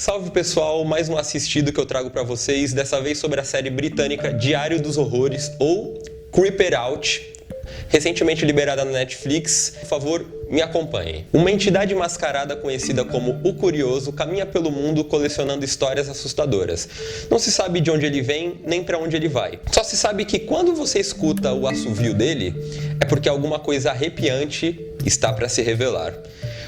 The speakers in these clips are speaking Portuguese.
Salve pessoal, mais um assistido que eu trago pra vocês, dessa vez sobre a série britânica Diário dos Horrores, ou Creep It Out, recentemente liberada na Netflix. Por favor, me acompanhem. Uma entidade mascarada conhecida como o Curioso caminha pelo mundo colecionando histórias assustadoras. Não se sabe de onde ele vem, nem pra onde ele vai. Só se sabe que quando você escuta o assovio dele, é porque alguma coisa arrepiante está pra se revelar,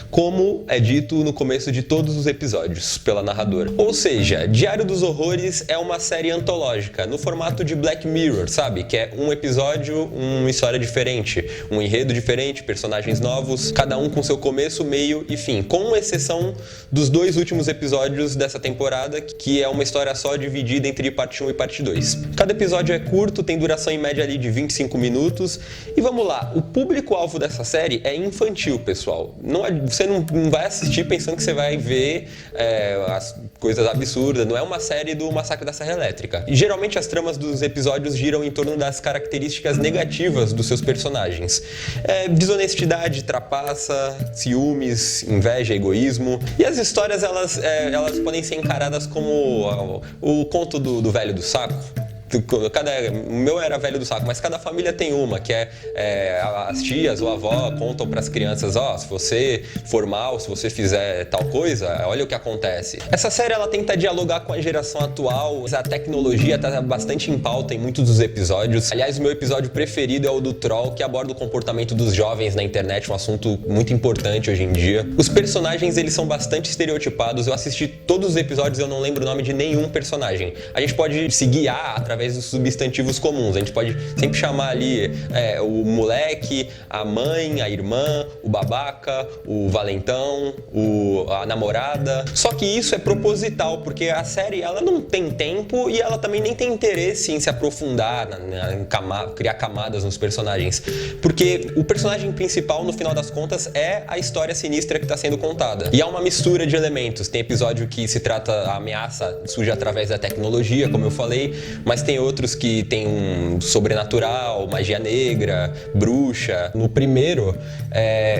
como é dito no começo de todos os episódios pela narradora. Ou seja, Diário dos Horrores é uma série antológica, no formato de Black Mirror, sabe? Que é um episódio, uma história diferente, um enredo diferente, personagens novos, cada um com seu começo, meio e fim, com exceção dos dois últimos episódios dessa temporada, que é uma história só dividida entre parte 1 e parte 2. Cada episódio é curto, tem duração em média ali de 25 minutos, e vamos lá, o público-alvo dessa série é infantil, pessoal. Você não vai assistir pensando que você vai ver as coisas absurdas. Não é uma série do Massacre da Serra Elétrica. E, geralmente as tramas dos episódios giram em torno das características negativas dos seus personagens. Desonestidade, trapaça, ciúmes, inveja, egoísmo. E as histórias elas podem ser encaradas como o conto do velho do saco. O meu era velho do saco, mas cada família tem uma, que as tias ou a avó contam para as crianças, se você for mal, se você fizer tal coisa, olha o que acontece. Essa série ela tenta dialogar com a geração atual, a tecnologia está bastante em pauta em muitos dos episódios. Aliás, o meu episódio preferido é o do Troll, que aborda o comportamento dos jovens na internet, um assunto muito importante hoje em dia. Os personagens, eles são bastante estereotipados. Eu assisti todos os episódios e eu não lembro o nome de nenhum personagem. A gente pode se guiar através dos substantivos comuns. A gente pode sempre chamar ali o moleque, a mãe, a irmã, o babaca, o valentão, a namorada. Só que isso é proposital, porque a série ela não tem tempo e ela também nem tem interesse em se aprofundar, criar camadas nos personagens. Porque o personagem principal, no final das contas, é a história sinistra que está sendo contada. E há uma mistura de elementos. Tem episódio que se trata, a ameaça surge através da tecnologia, como eu falei, mas tem outros que tem um sobrenatural, magia negra, bruxa. No primeiro,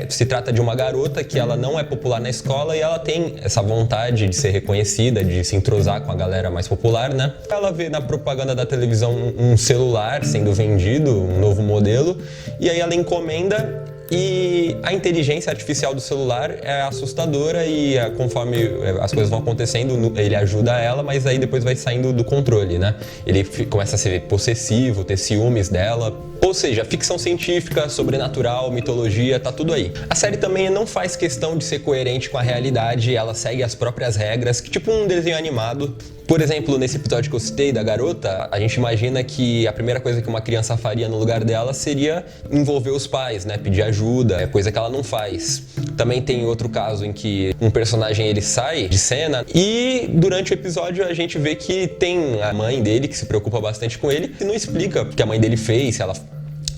se trata de uma garota que ela não é popular na escola e ela tem essa vontade de ser reconhecida, de se entrosar com a galera mais popular, né? Ela vê na propaganda da televisão um celular sendo vendido, um novo modelo, e aí ela encomenda. E a inteligência artificial do celular é assustadora e conforme as coisas vão acontecendo, ele ajuda ela, mas aí depois vai saindo do controle, né? Ele começa a ser possessivo, ter ciúmes dela. Ou seja, ficção científica, sobrenatural, mitologia, tá tudo aí. A série também não faz questão de ser coerente com a realidade, ela segue as próprias regras, tipo um desenho animado. Por exemplo, nesse episódio que eu citei da garota, a gente imagina que a primeira coisa que uma criança faria no lugar dela seria envolver os pais, né? Pedir ajuda, coisa que ela não faz. Também tem outro caso em que um personagem ele sai de cena e durante o episódio a gente vê que tem a mãe dele que se preocupa bastante com ele e não explica o que a mãe dele fez, se ela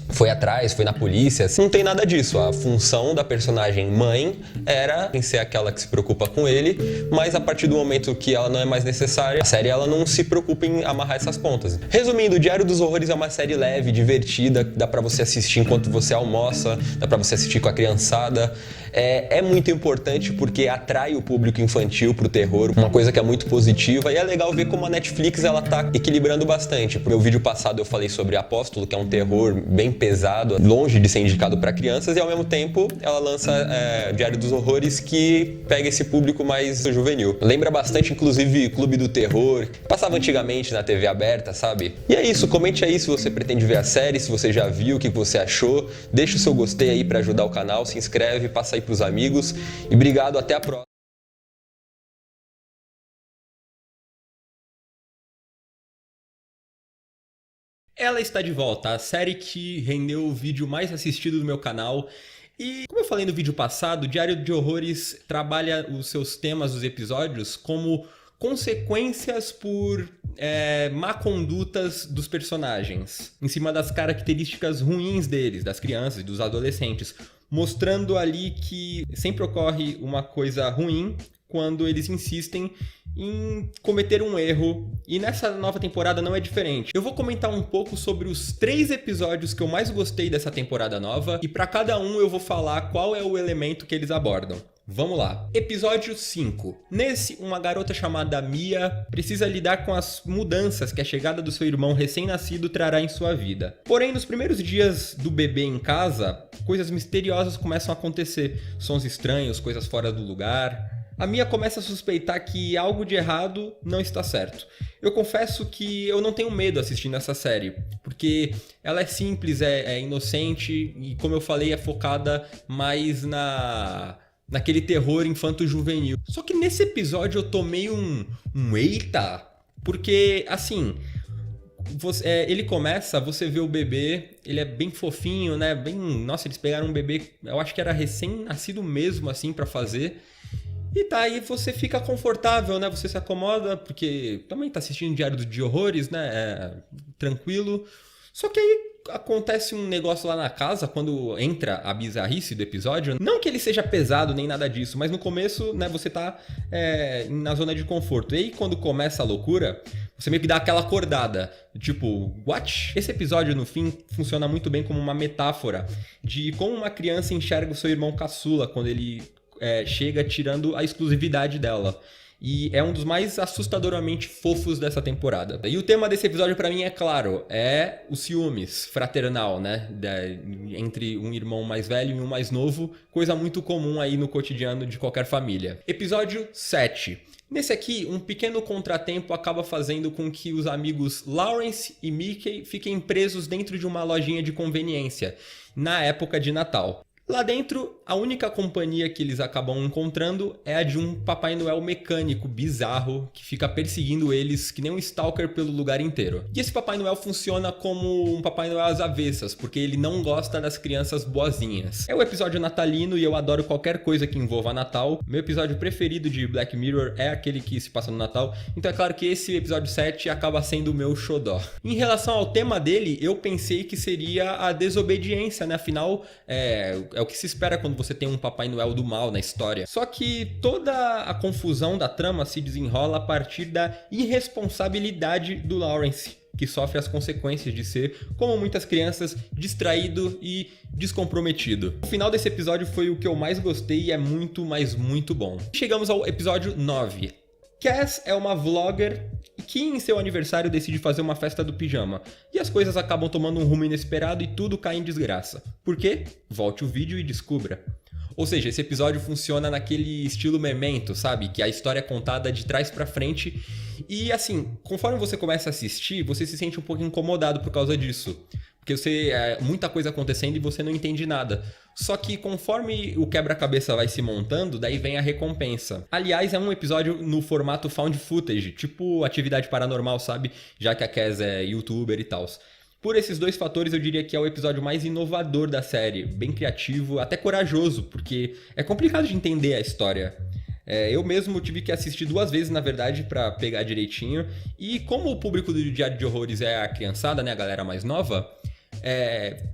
foi atrás, foi na polícia, não tem nada disso. A função da personagem mãe era em ser aquela que se preocupa com ele, mas a partir do momento que ela não é mais necessária, a série ela não se preocupa em amarrar essas pontas. Resumindo, Diário dos Horrores é uma série leve, divertida, dá pra você assistir enquanto você almoça, dá pra você assistir com a criançada. É muito importante porque atrai o público infantil pro terror, uma coisa que é muito positiva, e é legal ver como a Netflix ela tá equilibrando bastante. No meu vídeo passado eu falei sobre Apóstolo, que é um terror bem pesado, longe de ser indicado para crianças, e ao mesmo tempo ela lança Diário dos Horrores, que pega esse público mais juvenil. Lembra bastante, inclusive, Clube do Terror, que passava antigamente na TV aberta, sabe? E é isso, comente aí se você pretende ver a série, se você já viu, o que você achou, deixa o seu gostei aí para ajudar o canal, se inscreve, passa aí pros amigos, e obrigado, até a próxima. Ela está de volta, a série que rendeu o vídeo mais assistido do meu canal. E, como eu falei no vídeo passado, Diário de Horrores trabalha os seus temas dos episódios como consequências por má condutas dos personagens, em cima das características ruins deles, das crianças e dos adolescentes, mostrando ali que sempre ocorre uma coisa ruim quando eles insistem em cometer um erro, e nessa nova temporada não é diferente. Eu vou comentar um pouco sobre os 3 episódios que eu mais gostei dessa temporada nova, e para cada um eu vou falar qual é o elemento que eles abordam. Vamos lá. Episódio 5. Nesse, uma garota chamada Mia precisa lidar com as mudanças que a chegada do seu irmão recém-nascido trará em sua vida. Porém, nos primeiros dias do bebê em casa, coisas misteriosas começam a acontecer. Sons estranhos, coisas fora do lugar. A Mia começa a suspeitar que algo de errado não está certo. Eu confesso que eu não tenho medo assistindo essa série, porque ela é simples, é inocente e, como eu falei, é focada mais naquele terror infanto-juvenil. Só que nesse episódio eu tomei um eita, porque assim, ele começa, você vê o bebê, ele é bem fofinho, né? Nossa, eles pegaram um bebê, eu acho que era recém-nascido mesmo assim pra fazer. E tá, aí você fica confortável, né? Você se acomoda, porque também tá assistindo Diário de Horrores, né? Tranquilo. Só que aí acontece um negócio lá na casa, quando entra a bizarrice do episódio. Não que ele seja pesado nem nada disso, mas no começo, né, você tá na zona de conforto. E aí quando começa a loucura, você meio que dá aquela acordada. Tipo, what? Esse episódio, no fim, funciona muito bem como uma metáfora de como uma criança enxerga o seu irmão caçula quando ele chega tirando a exclusividade dela. E é um dos mais assustadoramente fofos dessa temporada. E o tema desse episódio pra mim é claro, é o ciúmes fraternal, né? Entre um irmão mais velho e um mais novo, coisa muito comum aí no cotidiano de qualquer família. Episódio 7. Nesse aqui, um pequeno contratempo acaba fazendo com que os amigos Lawrence e Mickey fiquem presos dentro de uma lojinha de conveniência, na época de Natal. Lá dentro, a única companhia que eles acabam encontrando é a de um Papai Noel mecânico bizarro que fica perseguindo eles que nem um stalker pelo lugar inteiro. E esse Papai Noel funciona como um Papai Noel às avessas, porque ele não gosta das crianças boazinhas. É o episódio natalino e eu adoro qualquer coisa que envolva Natal. Meu episódio preferido de Black Mirror é aquele que se passa no Natal, então é claro que esse episódio 7 acaba sendo o meu xodó. Em relação ao tema dele, eu pensei que seria a desobediência, né? Afinal, é o que se espera quando você tem um Papai Noel do mal na história. Só que toda a confusão da trama se desenrola a partir da irresponsabilidade do Lawrence, que sofre as consequências de ser, como muitas crianças, distraído e descomprometido. O final desse episódio foi o que eu mais gostei e é muito, mas muito bom. Chegamos ao episódio 9. Cass é uma vlogger que em seu aniversário decide fazer uma festa do pijama. E as coisas acabam tomando um rumo inesperado e tudo cai em desgraça. Por quê? Volte o vídeo e descubra. Ou seja, esse episódio funciona naquele estilo Memento, sabe? Que a história é contada de trás pra frente. E assim, conforme você começa a assistir, você se sente um pouco incomodado por causa disso. Porque muita coisa acontecendo e você não entende nada. Só que conforme o quebra-cabeça vai se montando, daí vem a recompensa. Aliás, é um episódio no formato found footage, tipo Atividade Paranormal, sabe? Já que a Cass é youtuber e tal. Por esses dois fatores, eu diria que é o episódio mais inovador da série. Bem criativo, até corajoso, porque é complicado de entender a história. Eu mesmo tive que assistir 2 vezes, na verdade, pra pegar direitinho. E como o público do Diário de Horrores é a criançada, né? A galera mais nova...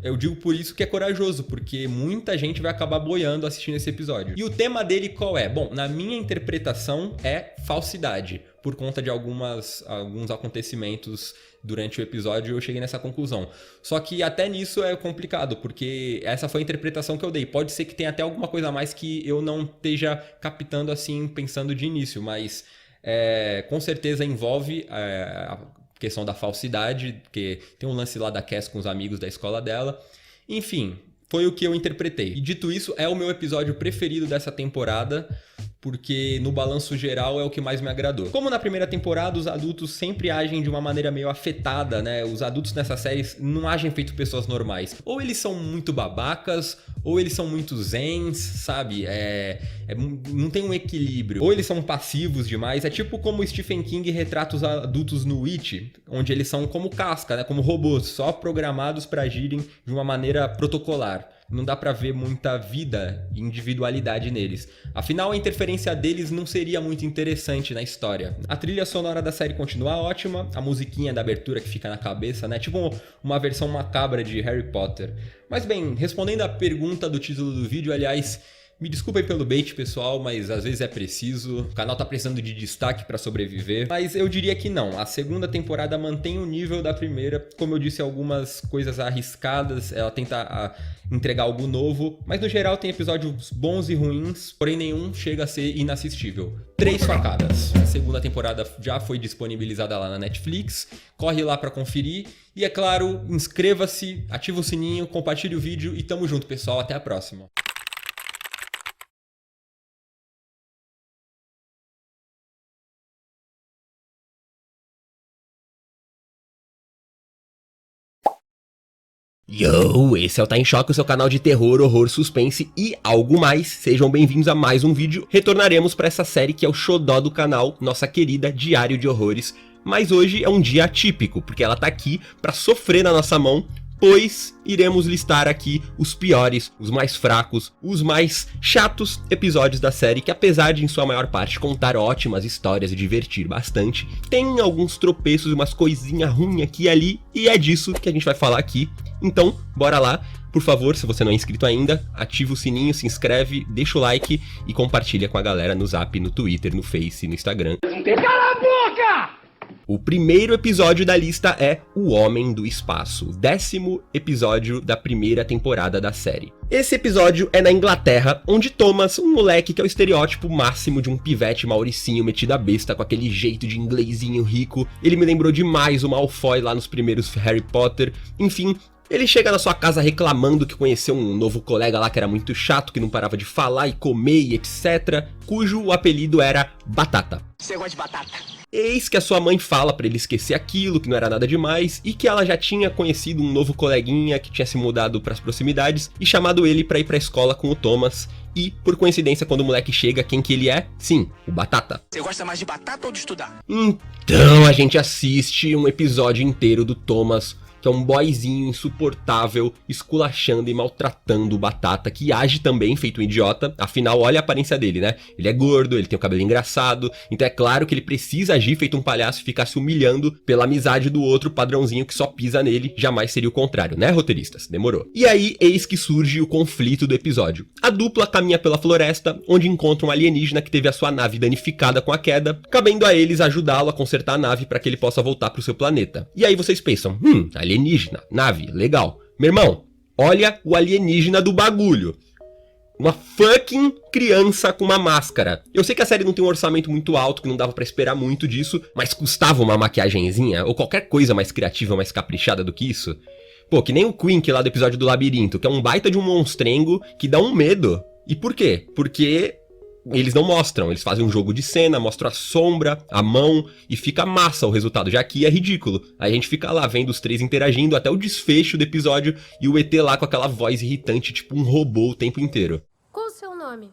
eu digo por isso que é corajoso, porque muita gente vai acabar boiando assistindo esse episódio. E o tema dele qual é? Bom, na minha interpretação é falsidade. Por conta de alguns acontecimentos durante o episódio, eu cheguei nessa conclusão. Só que até nisso é complicado, porque essa foi a interpretação que eu dei. Pode ser que tenha até alguma coisa a mais que eu não esteja captando assim, pensando de início, mas com certeza envolve a questão da falsidade, porque tem um lance lá da Cass com os amigos da escola dela. Enfim, foi o que eu interpretei. E dito isso, é o meu episódio preferido dessa temporada, porque no balanço geral é o que mais me agradou. Como na primeira temporada, os adultos sempre agem de uma maneira meio afetada, né? Os adultos nessa série não agem feito pessoas normais. Ou eles são muito babacas, ou eles são muito zens, sabe? Não tem um equilíbrio. Ou eles são passivos demais. É tipo como o Stephen King retrata os adultos no It, onde eles são como casca, né? Como robôs, só programados para agirem de uma maneira protocolar. Não dá pra ver muita vida e individualidade neles. Afinal, a interferência deles não seria muito interessante na história. A trilha sonora da série continua ótima, a musiquinha da abertura que fica na cabeça, né? Tipo uma versão macabra de Harry Potter. Mas bem, respondendo à pergunta do título do vídeo, aliás, Me desculpem pelo bait, pessoal, mas às vezes é preciso. O canal tá precisando de destaque pra sobreviver. Mas eu diria que não. A segunda temporada mantém o nível da primeira. Como eu disse, algumas coisas arriscadas. Ela tenta entregar algo novo. Mas no geral tem episódios bons e ruins. Porém nenhum chega a ser inassistível. 3 facadas. A segunda temporada já foi disponibilizada lá na Netflix. Corre lá pra conferir. E é claro, inscreva-se, ativa o sininho, compartilhe o vídeo e tamo junto, pessoal. Até a próxima. Yo, esse é o Tá em Choque, o seu canal de terror, horror, suspense e algo mais. Sejam bem-vindos a mais um vídeo. Retornaremos para essa série que é o xodó do canal, nossa querida Diário de Horrores. Mas hoje é um dia atípico, porque ela tá aqui para sofrer na nossa mão, pois iremos listar aqui os piores, os mais fracos, os mais chatos episódios da série, que apesar de em sua maior parte contar ótimas histórias e divertir bastante, tem alguns tropeços e umas coisinhas ruins aqui e ali, e é disso que a gente vai falar aqui. Então, bora lá. Por favor, se você não é inscrito ainda, ativa o sininho, se inscreve, deixa o like e compartilha com a galera no Zap, no Twitter, no Face, no Instagram. Cala a boca! O primeiro episódio da lista é O Homem do Espaço, o 10º episódio da primeira temporada da série. Esse episódio é na Inglaterra, onde Thomas, um moleque que é o estereótipo máximo de um pivete mauricinho metido a besta com aquele jeito de inglesinho rico, ele me lembrou demais o Malfoy lá nos primeiros Harry Potter, enfim. Ele chega na sua casa reclamando que conheceu um novo colega lá que era muito chato, que não parava de falar e comer e etc, cujo apelido era Batata. Você gosta de batata? Eis que a sua mãe fala pra ele esquecer aquilo, que não era nada demais, e que ela já tinha conhecido um novo coleguinha que tinha se mudado pras proximidades e chamado ele pra ir pra escola com o Thomas. E, por coincidência, quando o moleque chega, quem que ele é? Sim, o Batata. Você gosta mais de batata ou de estudar? Então a gente assiste um episódio inteiro do Thomas, que é um boyzinho insuportável, esculachando e maltratando o Batata, que age também feito um idiota. Afinal, olha a aparência dele, né? Ele é gordo, ele tem o cabelo engraçado, então é claro que ele precisa agir feito um palhaço e ficar se humilhando pela amizade do outro padrãozinho que só pisa nele. Jamais seria o contrário, né, roteiristas? Demorou. E aí, eis que surge o conflito do episódio. A dupla caminha pela floresta, onde encontra um alienígena que teve a sua nave danificada com a queda, cabendo a eles ajudá-lo a consertar a nave para que ele possa voltar pro seu planeta. E aí vocês pensam, alienígena, nave, legal. Meu irmão, olha o alienígena do bagulho. Uma fucking criança com uma máscara. Eu sei que a série não tem um orçamento muito alto, que não dava pra esperar muito disso, mas custava uma maquiagenzinha, ou qualquer coisa mais criativa, mais caprichada do que isso. Pô, que nem o Quink lá do episódio do Labirinto, que é um baita de um monstrengo que dá um medo. E por quê? Porque eles não mostram, eles fazem um jogo de cena, mostram a sombra, a mão, e fica massa o resultado, já aqui é ridículo. Aí a gente fica lá vendo os três interagindo até o desfecho do episódio e o ET lá com aquela voz irritante, tipo um robô o tempo inteiro. Qual o seu nome?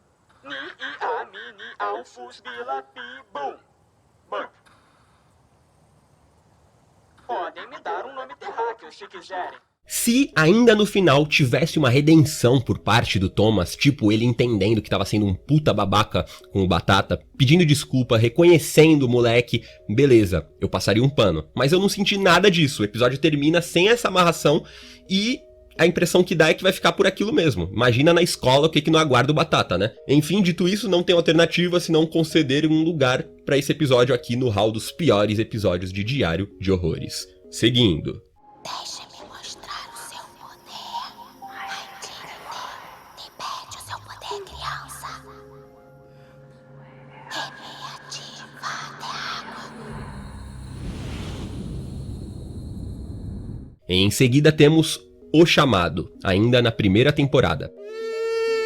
Podem me dar um nome terráqueo se quiserem. Se ainda no final tivesse uma redenção por parte do Thomas, tipo ele entendendo que tava sendo um puta babaca com o Batata, pedindo desculpa, reconhecendo o moleque, beleza, eu passaria um pano. Mas eu não senti nada disso, o episódio termina sem essa amarração e a impressão que dá é que vai ficar por aquilo mesmo. Imagina na escola o que não aguarda o Batata, né? Enfim, dito isso, não tem alternativa senão conceder um lugar pra esse episódio aqui no hall dos piores episódios de Diário de Horrores. Seguindo. Deixe-me mostrar o seu poder. Liberte o seu poder, criança. Reativa até água. Em seguida temos O Chamado, ainda na primeira temporada.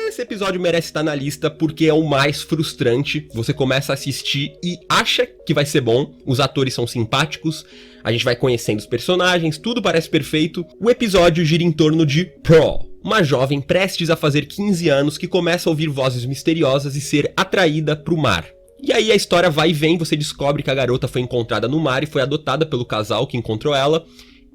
Esse episódio merece estar na lista porque é o mais frustrante. Você começa a assistir e acha que vai ser bom, os atores são simpáticos, a gente vai conhecendo os personagens, tudo parece perfeito. O episódio gira em torno de Pearl, uma jovem prestes a fazer 15 anos que começa a ouvir vozes misteriosas e ser atraída para o mar. E aí a história vai e vem, você descobre que a garota foi encontrada no mar e foi adotada pelo casal que encontrou ela.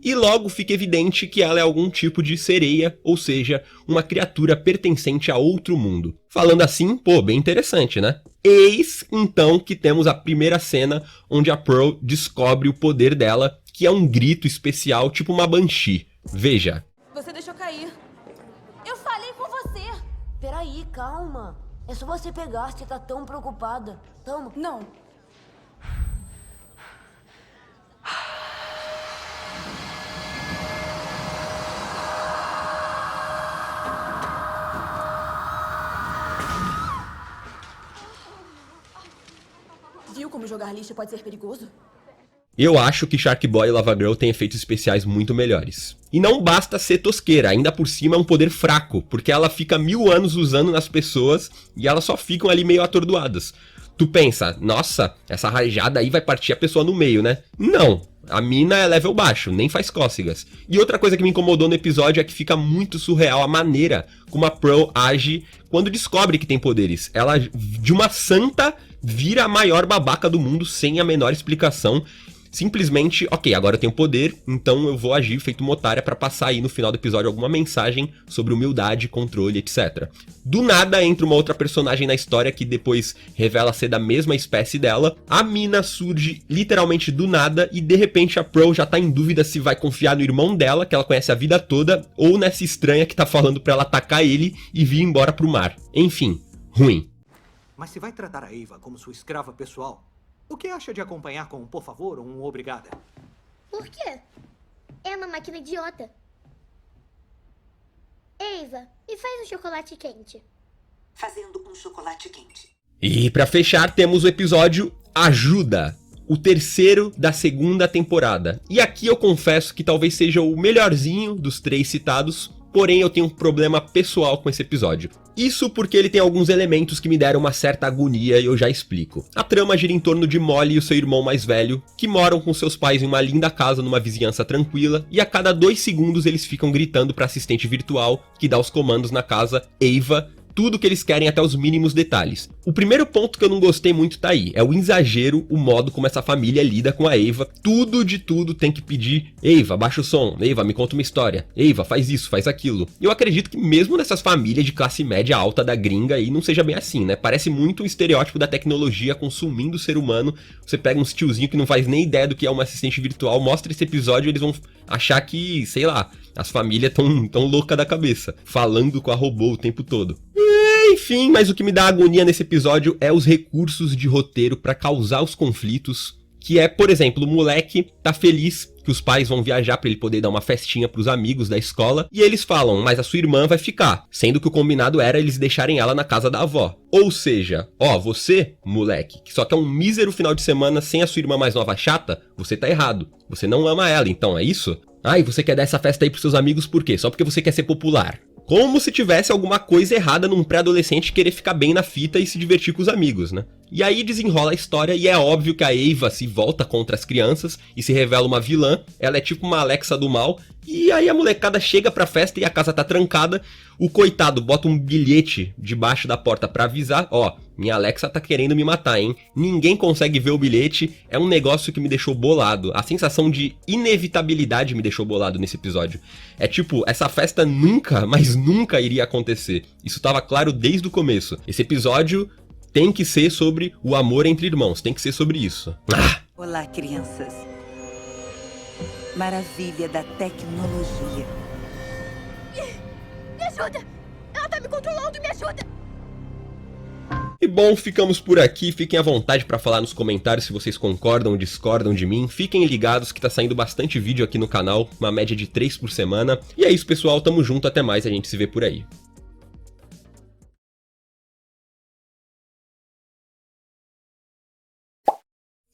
E logo fica evidente que ela é algum tipo de sereia, ou seja, uma criatura pertencente a outro mundo. Falando assim, pô, bem interessante, né? Eis, então, que temos a primeira cena onde a Pearl descobre o poder dela, que é um grito especial, tipo uma Banshee. Veja. Você deixou cair. Eu falei com você. Peraí, calma. É só você pegar, você tá tão preocupada. Toma. Não. Viu como jogar lixo pode ser perigoso? Eu acho que Shark Boy e Lava Girl têm efeitos especiais muito melhores. E não basta ser tosqueira, ainda por cima é um poder fraco, porque ela fica 1000 anos usando nas pessoas e elas só ficam ali meio atordoadas. Tu pensa, nossa, essa rajada aí vai partir a pessoa no meio, né? Não, a mina é level baixo, nem faz cócegas. E outra coisa que me incomodou no episódio é que fica muito surreal a maneira como a Pearl age quando descobre que tem poderes. Ela, de uma santa, vira a maior babaca do mundo sem a menor explicação. Simplesmente, ok, agora eu tenho poder, então eu vou agir feito uma otária pra passar aí no final do episódio alguma mensagem sobre humildade, controle, etc. Do nada entra uma outra personagem na história que depois revela ser da mesma espécie dela. A mina surge literalmente do nada e de repente a Pearl já tá em dúvida se vai confiar no irmão dela, que ela conhece a vida toda, ou nessa estranha que tá falando pra ela atacar ele e vir embora pro mar. Enfim, ruim. Mas se vai tratar a Ava como sua escrava pessoal, o que acha de acompanhar com um por favor ou um obrigada? Por quê? É uma máquina idiota. Ava, me faz um chocolate quente. Fazendo um chocolate quente. E pra fechar temos o episódio Ajuda, o terceiro da segunda temporada. E aqui eu confesso que talvez seja o melhorzinho dos 3 citados, porém eu tenho um problema pessoal com esse episódio. Isso porque ele tem alguns elementos que me deram uma certa agonia e eu já explico. A trama gira em torno de Molly e o seu irmão mais velho, que moram com seus pais em uma linda casa numa vizinhança tranquila, e a cada 2 segundos eles ficam gritando pra assistente virtual que dá os comandos na casa, Ava, tudo que eles querem até os mínimos detalhes. O primeiro ponto que eu não gostei muito tá aí, é o exagero, o modo como essa família lida com a Ava. Tudo de tudo tem que pedir, Ava, baixa o som, Ava, me conta uma história, Ava, faz isso, faz aquilo. E eu acredito que mesmo nessas famílias de classe média alta da gringa aí não seja bem assim, né? Parece muito um estereótipo da tecnologia consumindo o ser humano. Você pega uns tiozinho que não faz nem ideia do que é uma assistente virtual, mostra esse episódio e eles vão achar que, sei lá, as famílias tão louca da cabeça, falando com a robô o tempo todo. Enfim, mas o que me dá agonia nesse episódio é os recursos de roteiro pra causar os conflitos, que é, por exemplo, o moleque tá feliz que os pais vão viajar pra ele poder dar uma festinha pros amigos da escola, e eles falam, mas a sua irmã vai ficar, sendo que o combinado era eles deixarem ela na casa da avó. Ou seja, ó, você, moleque, que só quer um mísero final de semana sem a sua irmã mais nova chata, você tá errado. Você não ama ela, então é isso? Ah, e você quer dar essa festa aí pros seus amigos por quê? Só porque você quer ser popular. Como se tivesse alguma coisa errada num pré-adolescente querer ficar bem na fita e se divertir com os amigos, né? E aí desenrola a história e é óbvio que a Ava se volta contra as crianças e se revela uma vilã. Ela é tipo uma Alexa do mal. E aí a molecada chega pra festa e a casa tá trancada. O coitado bota um bilhete debaixo da porta pra avisar. Ó, minha Alexa tá querendo me matar, hein? Ninguém consegue ver o bilhete. É um negócio que me deixou bolado. A sensação de inevitabilidade me deixou bolado nesse episódio. É tipo, essa festa nunca, mas nunca iria acontecer. Isso tava claro desde o começo. Esse episódio tem que ser sobre o amor entre irmãos. Tem que ser sobre isso. Ah! Olá, crianças. Maravilha da tecnologia. Me ajuda! Ela tá me controlando, me ajuda! E bom, ficamos por aqui. Fiquem à vontade pra falar nos comentários se vocês concordam ou discordam de mim. Fiquem ligados que tá saindo bastante vídeo aqui no canal, uma média de 3 por semana. E é isso, pessoal. Tamo junto, até mais, a gente se vê por aí.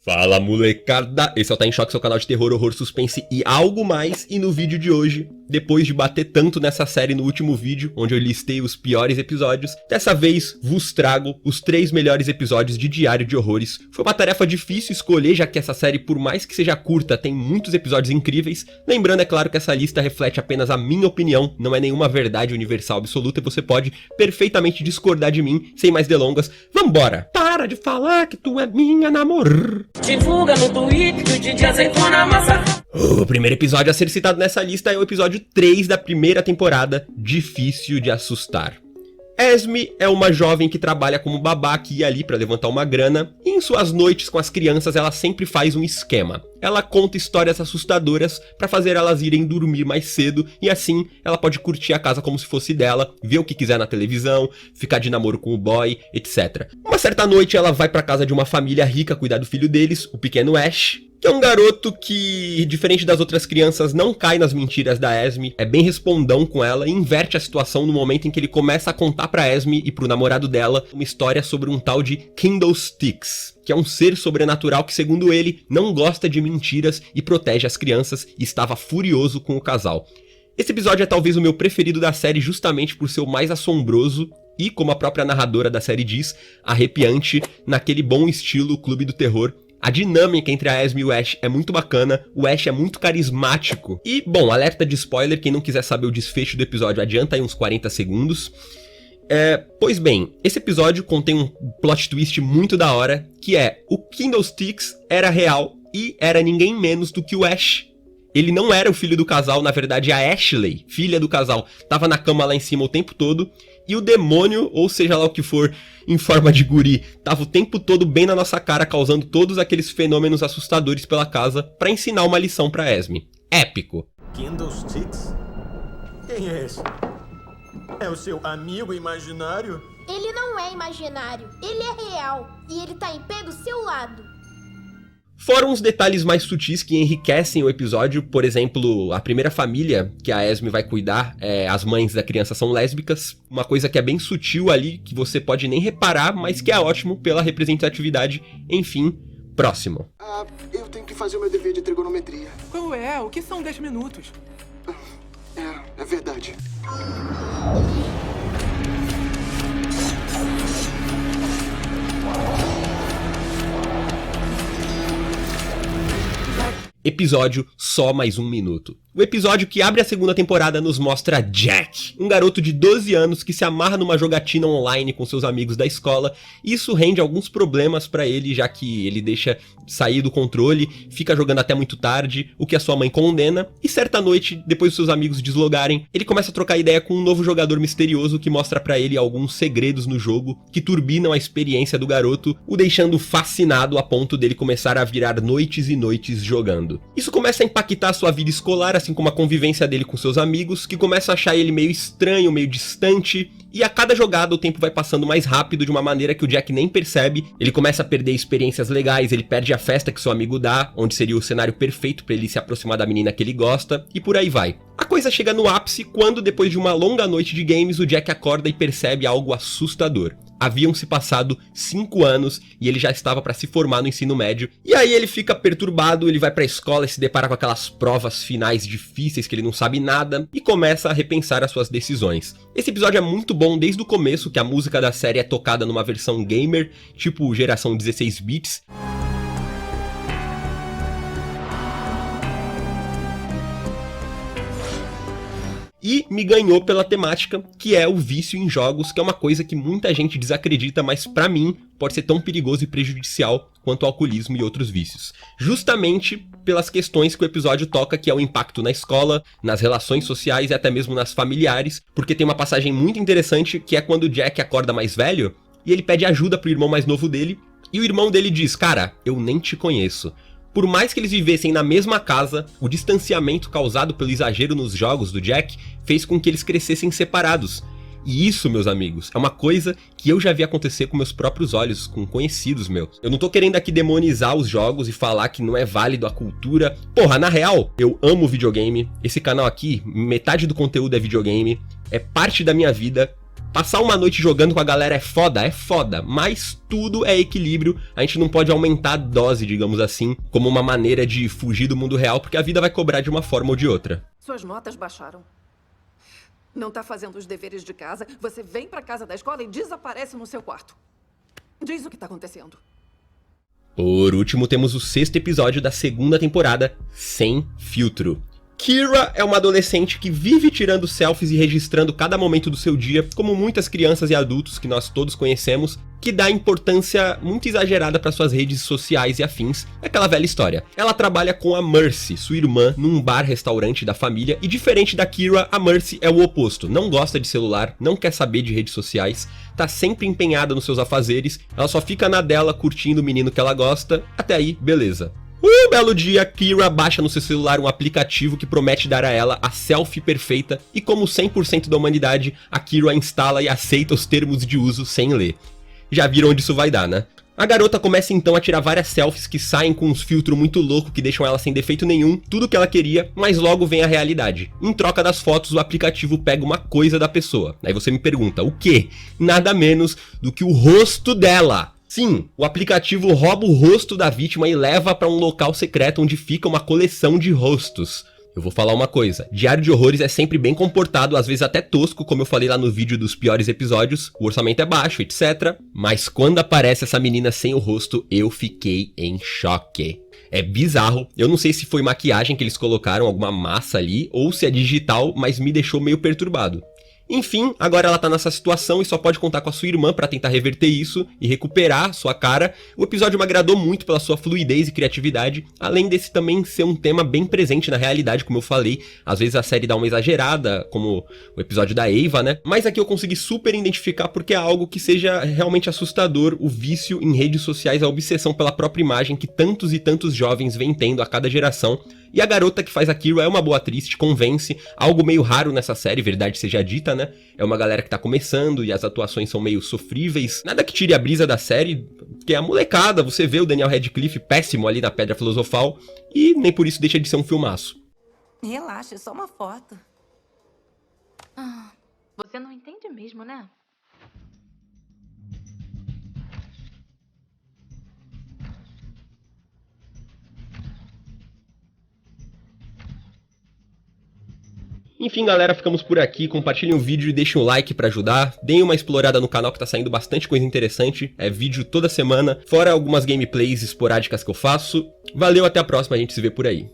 Fala, molecada! Esse é o Tá em Choque, seu canal de terror, horror, suspense e algo mais. E no vídeo de hoje, depois de bater tanto nessa série no último vídeo, onde eu listei os piores episódios, dessa vez vos trago os 3 melhores episódios de Diário de Horrores. Foi uma tarefa difícil escolher, já que essa série, por mais que seja curta, tem muitos episódios incríveis. Lembrando, é claro, que essa lista reflete apenas a minha opinião, não é nenhuma verdade universal absoluta, e você pode perfeitamente discordar de mim. Sem mais delongas, vambora! Para de falar que tu é minha namorada! Divulga no Twitter que o DJ aceitou na massa. O primeiro episódio a ser citado nessa lista é o episódio 3 da primeira temporada, Difícil de Assustar. Esme é uma jovem que trabalha como babá aqui e ali para levantar uma grana, e em suas noites com as crianças ela sempre faz um esquema. ela conta histórias assustadoras pra fazer elas irem dormir mais cedo e assim ela pode curtir a casa como se fosse dela, ver o que quiser na televisão, ficar de namoro com o boy, etc. Uma certa noite ela vai pra casa de uma família rica cuidar do filho deles, o pequeno Ash, que é um garoto que, diferente das outras crianças, não cai nas mentiras da Esme, é bem respondão com ela e inverte a situação no momento em que ele começa a contar pra Esme e pro namorado dela uma história sobre um tal de Candlesticks, que é um ser sobrenatural que, segundo ele, não gosta de mentiras e protege as crianças e estava furioso com o casal. Esse episódio é talvez o meu preferido da série justamente por ser o mais assombroso e, como a própria narradora da série diz, arrepiante naquele bom estilo Clube do Terror. A dinâmica entre a Esme e o Ash é muito bacana, o Ash é muito carismático. E, bom, alerta de spoiler, quem não quiser saber o desfecho do episódio, adianta aí uns 40 segundos. Pois bem, esse episódio contém um plot twist muito da hora, que é, o Candlesticks era real e era ninguém menos do que o Ash. Ele não era o filho do casal, na verdade a Ashley, filha do casal, tava na cama lá em cima o tempo todo, e o demônio, ou seja lá o que for, em forma de guri, tava o tempo todo bem na nossa cara, causando todos aqueles fenômenos assustadores pela casa, pra ensinar uma lição pra Esme. Épico. Candlesticks? Quem é esse? É o seu amigo imaginário? Ele não é imaginário, ele é real. E ele tá em pé do seu lado. Fora uns detalhes mais sutis que enriquecem o episódio, por exemplo, a primeira família que a Esme vai cuidar, as mães da criança são lésbicas, uma coisa que é bem sutil ali, que você pode nem reparar, mas que é ótimo pela representatividade. Enfim, próximo. Eu tenho que fazer o meu dever de trigonometria. Qual é? O que são 10 minutos? É verdade. Episódio Só Mais Um Minuto. O episódio que abre a segunda temporada nos mostra Jack, um garoto de 12 anos que se amarra numa jogatina online com seus amigos da escola, e isso rende alguns problemas pra ele, já que ele deixa sair do controle, fica jogando até muito tarde, o que a sua mãe condena, e certa noite, depois dos seus amigos deslogarem, ele começa a trocar ideia com um novo jogador misterioso que mostra pra ele alguns segredos no jogo que turbinam a experiência do garoto, o deixando fascinado a ponto dele começar a virar noites e noites jogando. Isso começa a impactar a sua vida escolar, assim como a convivência dele com seus amigos, que começam a achar ele meio estranho, meio distante, e a cada jogada o tempo vai passando mais rápido de uma maneira que o Jack nem percebe. Ele começa a perder experiências legais, ele perde a festa que seu amigo dá, onde seria o cenário perfeito para ele se aproximar da menina que ele gosta, e por aí vai. A coisa chega no ápice quando, depois de uma longa noite de games, o Jack acorda e percebe algo assustador. Haviam se passado 5 anos e ele já estava para se formar no ensino médio. E aí ele fica perturbado, ele vai pra escola e se depara com aquelas provas finais difíceis que ele não sabe nada e começa a repensar as suas decisões. Esse episódio é muito bom desde o começo, que a música da série é tocada numa versão gamer, tipo geração 16 bits. E me ganhou pela temática, que é o vício em jogos, que é uma coisa que muita gente desacredita, mas pra mim pode ser tão perigoso e prejudicial quanto o alcoolismo e outros vícios. Justamente pelas questões que o episódio toca, que é o impacto na escola, nas relações sociais e até mesmo nas familiares, porque tem uma passagem muito interessante que é quando o Jack acorda mais velho e ele pede ajuda pro irmão mais novo dele, e o irmão dele diz: "Cara, eu nem te conheço." Por mais que eles vivessem na mesma casa, o distanciamento causado pelo exagero nos jogos do Jack fez com que eles crescessem separados. E isso, meus amigos, é uma coisa que eu já vi acontecer com meus próprios olhos, com conhecidos meus. Eu não tô querendo aqui demonizar os jogos e falar que não é válido a cultura. Porra, na real, eu amo videogame. Esse canal aqui, metade do conteúdo é videogame, é parte da minha vida. Passar uma noite jogando com a galera é foda, mas tudo é equilíbrio, a gente não pode aumentar a dose, digamos assim, como uma maneira de fugir do mundo real, porque a vida vai cobrar de uma forma ou de outra. Suas notas baixaram. Não tá fazendo os deveres de casa, você vem pra casa da escola e desaparece no seu quarto. Diz o que tá acontecendo. Por último, temos o 6º episódio da segunda temporada, Sem Filtro. Kira é uma adolescente que vive tirando selfies e registrando cada momento do seu dia, como muitas crianças e adultos que nós todos conhecemos, que dá importância muito exagerada para suas redes sociais e afins. É aquela velha história. Ela trabalha com a Mercy, sua irmã, num bar-restaurante da família, e diferente da Kira, a Mercy é o oposto. Não gosta de celular, não quer saber de redes sociais, tá sempre empenhada nos seus afazeres, ela só fica na dela curtindo o menino que ela gosta, até aí, beleza. Um belo dia, Kira baixa no seu celular um aplicativo que promete dar a ela a selfie perfeita e, como 100% da humanidade, a Kira instala e aceita os termos de uso sem ler. Já viram onde isso vai dar, né? A garota começa então a tirar várias selfies que saem com uns filtros muito loucos que deixam ela sem defeito nenhum, tudo que ela queria, mas logo vem a realidade. Em troca das fotos, o aplicativo pega uma coisa da pessoa. Aí você me pergunta, o quê? Nada menos do que o rosto dela. Sim, o aplicativo rouba o rosto da vítima e leva para um local secreto onde fica uma coleção de rostos. Eu vou falar uma coisa, Diário de Horrores é sempre bem comportado, às vezes até tosco, como eu falei lá no vídeo dos piores episódios, o orçamento é baixo, etc. Mas quando aparece essa menina sem o rosto, eu fiquei em choque. É bizarro, eu não sei se foi maquiagem que eles colocaram, alguma massa ali, ou se é digital, mas me deixou meio perturbado. Enfim, agora ela tá nessa situação e só pode contar com a sua irmã pra tentar reverter isso e recuperar sua cara. O episódio me agradou muito pela sua fluidez e criatividade, além desse também ser um tema bem presente na realidade, como eu falei. Às vezes a série dá uma exagerada, como o episódio da Ava, né? Mas aqui eu consegui super identificar porque é algo que seja realmente assustador, o vício em redes sociais, a obsessão pela própria imagem que tantos e tantos jovens vêm tendo a cada geração. E a garota que faz a Kira é uma boa atriz, te convence, algo meio raro nessa série, verdade seja dita, né? É uma galera que tá começando e as atuações são meio sofríveis, nada que tire a brisa da série, porque é a molecada, você vê o Daniel Radcliffe péssimo ali na Pedra Filosofal, e nem por isso deixa de ser um filmaço. Relaxa, é só uma foto. Você não entende mesmo, né? Enfim, galera, ficamos por aqui. Compartilhem o vídeo e deixem um like pra ajudar. Deem uma explorada no canal que tá saindo bastante coisa interessante. É vídeo toda semana, fora algumas gameplays esporádicas que eu faço. Valeu, até a próxima, a gente se vê por aí.